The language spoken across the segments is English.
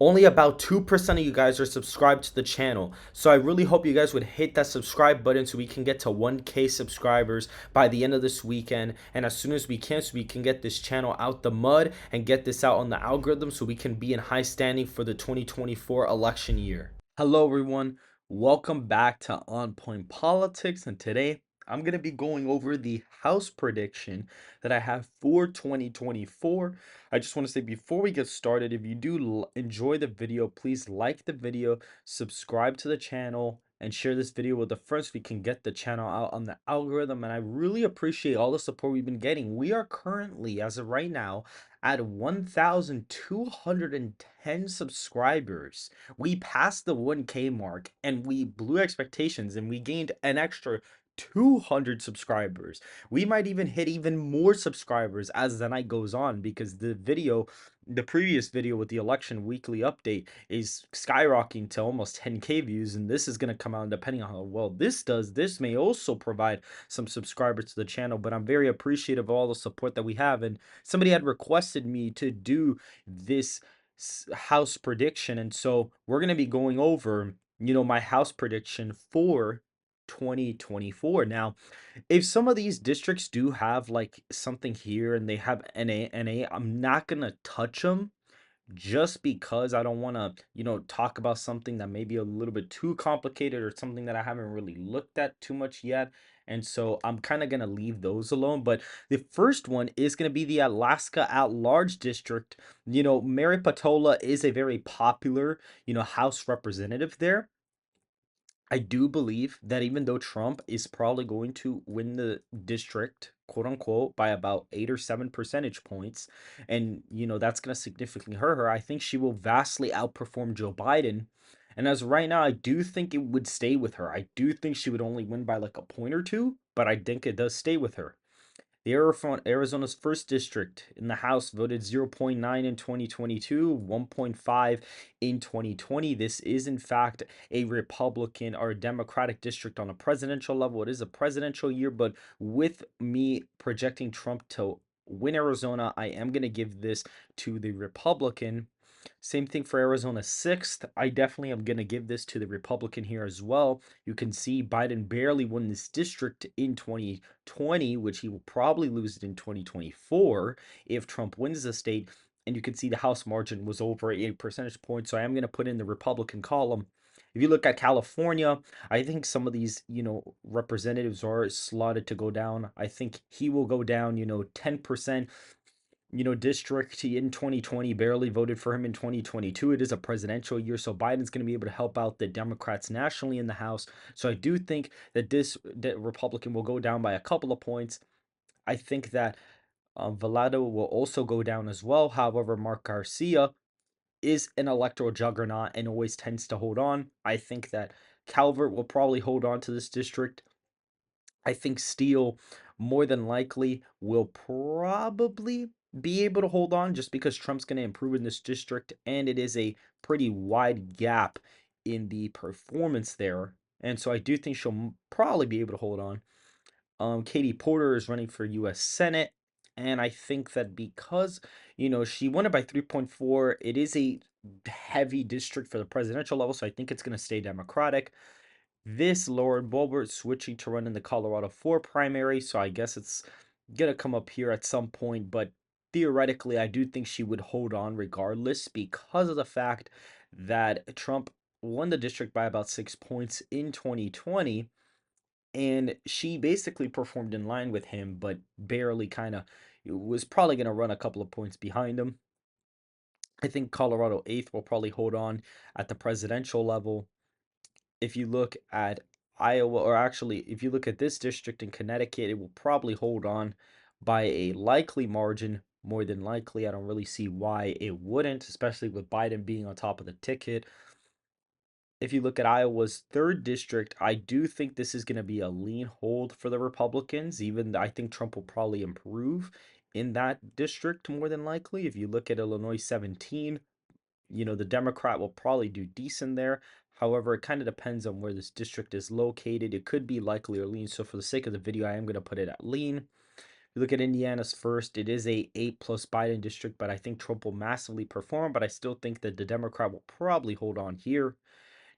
Only about 2% of you guys are subscribed to the channel. So I really hope you guys would hit that subscribe button so we can get to 1K subscribers by the end of this weekend. And as soon as we can, so we can get this channel out the mud and get this out on the algorithm so we can be in high standing for the 2024 election year. Hello, everyone. Welcome back to On Point Politics. And today I'm going to be going over the house prediction that I have for 2024. I just want to say before we get started, if you do enjoy the video, please like the video, subscribe to the channel, and share this video with a friend so we can get the channel out on the algorithm. And I really appreciate all the support we've been getting. We are currently, as of right now, at 1,210 subscribers. We passed the 1K mark and we blew expectations and we gained an extra 200 subscribers. We might even hit even more subscribers as the night goes on because the previous video with the election weekly update is skyrocketing to almost 10K views, and this is going to come out. And depending on how well this does, this may also provide some subscribers to the channel. But I'm very appreciative of all the support that we have, and somebody had requested me to do this house prediction, and so we're going to be going over my house prediction for 2024. Now, if some of these districts do have like something here and they have NA, I'm not gonna touch them just because I don't want to, talk about something that may be a little bit too complicated or something that I haven't really looked at too much yet. And so I'm kind of going to leave those alone. But the first one is going to be the Alaska at-large district. Mary Patola is a very popular, House representative there. I do believe that even though Trump is probably going to win the district, quote unquote, by about 8 or 7 percentage points, and that's going to significantly hurt her, I think she will vastly outperform Joe Biden. And as of right now, I do think it would stay with her. I do think she would only win by like a point or two, but I think it does stay with her. The Arizona's first district in the House voted 0.9 in 2022, 1.5 in 2020. This is, in fact, a Republican or a Democratic district on a presidential level. It is a presidential year, but with me projecting Trump to win Arizona, I am going to give this to the Republican. Same thing for Arizona 6th. I definitely am going to give this to the Republican here as well. You can see Biden barely won this district in 2020, which he will probably lose it in 2024 if Trump wins the state. And you can see the House margin was over 8 percentage points. So I am going to put in the Republican column. If you look at California, I think some of these, representatives are slotted to go down. I think he will go down, 10%. District he in 2020 barely voted for him in 2022. It is a presidential year, so Biden's going to be able to help out the Democrats nationally in the House. So I do think that that Republican will go down by a couple of points. I think that Valado will also go down as well. However, Mark Garcia is an electoral juggernaut and always tends to hold on. I think that Calvert will probably hold on to this district. I think Steele more than likely will probably be able to hold on just because Trump's going to improve in this district, and it is a pretty wide gap in the performance there. And so I do think she'll probably be able to hold on. Katie Porter is running for U.S. Senate, and I think that because she won it by 3.4, it is a heavy district for the presidential level, so I think it's going to stay Democratic. This Lauren Boebert switching to run in the Colorado 4 primary, so I guess it's gonna come up here at some point, but theoretically, I do think she would hold on regardless because of the fact that Trump won the district by about 6 points in 2020, and she basically performed in line with him, but barely kind of was probably gonna run a couple of points behind him. I think Colorado 8th will probably hold on at the presidential level. If you look at Iowa, or actually, if you look at this district in Connecticut, it will probably hold on by a likely margin, more than likely. I don't really see why it wouldn't, especially with Biden being on top of the ticket. If you look at Iowa's third district, I do think this is going to be a lean hold for the Republicans. Even I think Trump will probably improve in that district more than likely. If you look at Illinois 17, the Democrat will probably do decent there. However, it kind of depends on where this district is located. It could be likely or lean. So for the sake of the video, I am going to put it at lean. You look at Indiana's first, it is a 8 plus Biden district, but I think Trump will massively perform, but I still think that the Democrat will probably hold on here.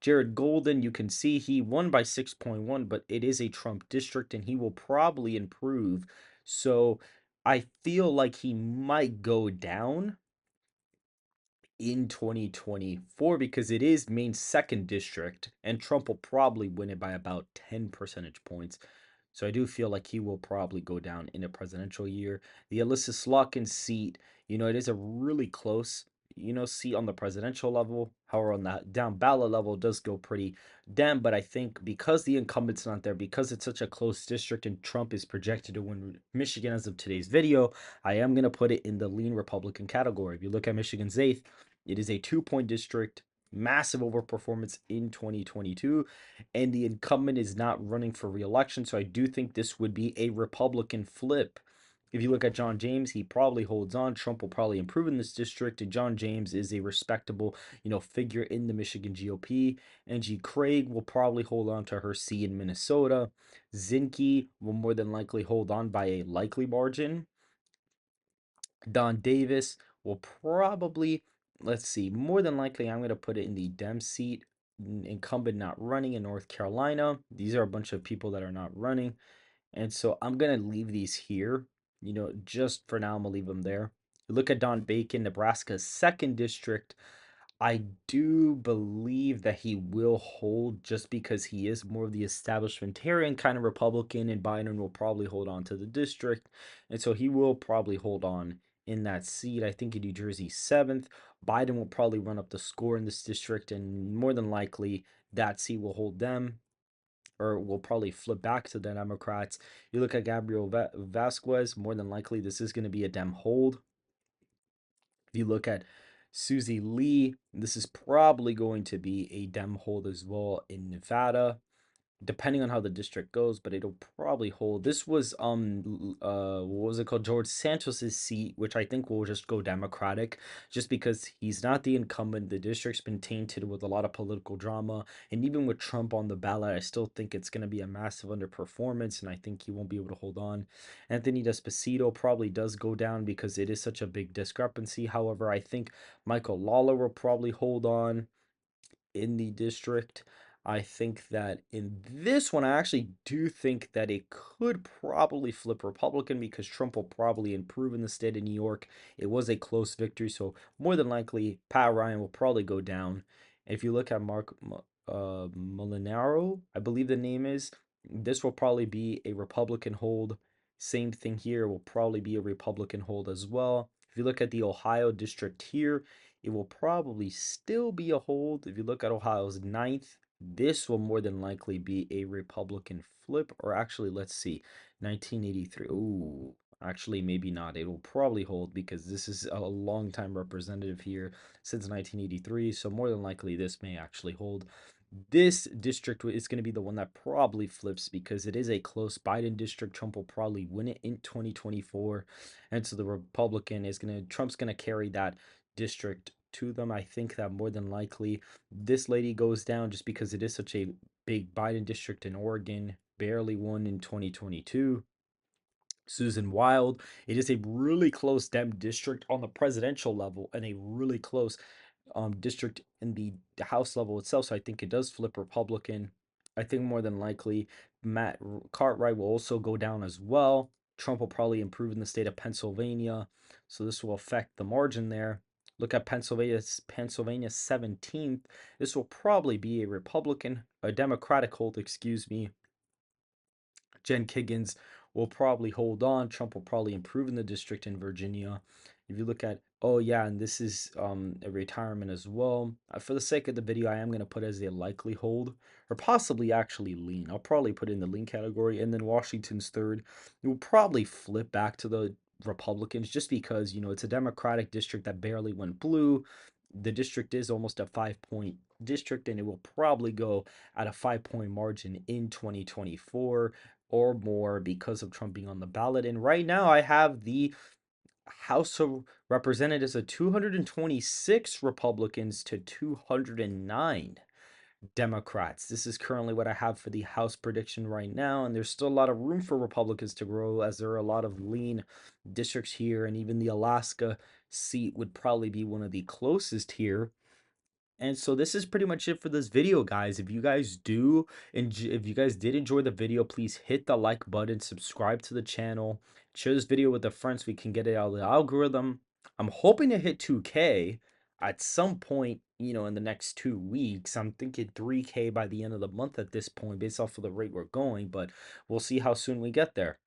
Jared Golden, you can see he won by 6.1, but it is a Trump district and he will probably improve. So I feel like he might go down in 2024 because it is Maine's second district and Trump will probably win it by about 10 percentage points. So I do feel like he will probably go down in a presidential year. The Alyssa Slotkin seat, it is a really close, seat on the presidential level. However, on that down ballot level, it does go pretty damn. But I think because the incumbent's not there, because it's such a close district and Trump is projected to win Michigan as of today's video, I am going to put it in the lean Republican category. If you look at Michigan's 8th, it is a 2-point district, massive overperformance in 2022, and the incumbent is not running for reelection. So I do think this would be a Republican flip. If you look at John James, he probably holds on. Trump will probably improve in this district, and John James is a respectable, figure in the Michigan GOP. Angie Craig will probably hold on to her seat in Minnesota. Zinke will more than likely hold on by a likely margin. Don Davis will probably, let's see, more than likely, I'm going to put it in the Dem seat. Incumbent not running in North Carolina. These are a bunch of people that are not running. And so I'm going to leave these here. Just for now, I'm going to leave them there. Look at Don Bacon, Nebraska's second district. I do believe that he will hold just because he is more of the establishmentarian kind of Republican, and Biden will probably hold on to the district. And so he will probably hold on in that seat. I think in New Jersey, 7th. Biden will probably run up the score in this district, and more than likely, that seat will hold them or will probably flip back to the Democrats. You look at Gabriel Vasquez, more than likely, this is going to be a Dem hold. If you look at Susie Lee, this is probably going to be a Dem hold as well in Nevada, depending on how the district goes, but it'll probably hold. This was what was it called? George Santos's seat, which I think will just go Democratic, just because he's not the incumbent. The district's been tainted with a lot of political drama, and even with Trump on the ballot, I still think it's going to be a massive underperformance, and I think he won't be able to hold on. Anthony Despacito probably does go down because it is such a big discrepancy. However, I think Michael Lawler will probably hold on in the district. I think that in this one, I actually do think that it could probably flip Republican because Trump will probably improve in the state of New York. It was a close victory, so more than likely, Pat Ryan will probably go down. If you look at Mark Molinaro, I believe the name is, this will probably be a Republican hold. Same thing here, will probably be a Republican hold as well. If you look at the Ohio district here, it will probably still be a hold. If you look at Ohio's 9th, this will more than likely be a Republican flip. Or actually, let's see, 1983. Ooh, actually, maybe not. It will probably hold because this is a long time representative here since 1983. So more than likely, this may actually hold. This district is going to be the one that probably flips because it is a close Biden district. Trump will probably win it in 2024. And so the Trump's going to carry that district to them. I think that more than likely this lady goes down just because it is such a big Biden district in Oregon, barely won in 2022. Susan Wild. It is a really close Dem district on the presidential level and a really close district in the House level itself. So I think it does flip Republican. I think more than likely Matt Cartwright will also go down as well. Trump will probably improve in the state of Pennsylvania. So this will affect the margin there. Look at Pennsylvania 17th. This will probably be a Democratic hold, excuse me. Jen Kiggins will probably hold on. Trump will probably improve in the district in Virginia. If you look at, oh yeah, and this is a retirement as well. For the sake of the video, I am going to put as a likely hold or possibly actually lean. I'll probably put in the lean category. And then Washington's third. It will probably flip back to the Republicans just because, it's a Democratic district that barely went blue. The district is almost a 5-point district and it will probably go at a 5-point margin in 2024 or more because of Trump being on the ballot. And right now, I have the House of Representatives of 226 Republicans to 209 Democrats. This is currently what I have for the House prediction right now, and there's still a lot of room for Republicans to grow as there are a lot of lean districts here, and even the Alaska seat would probably be one of the closest here. And so this is pretty much it for this video, guys. If you guys did enjoy the video, please hit the like button, subscribe to the channel, share this video with a friend so we can get it out of the algorithm. I'm hoping to hit 2K at some point, in the next 2 weeks. I'm thinking 3K by the end of the month at this point, based off of the rate we're going, but we'll see how soon we get there.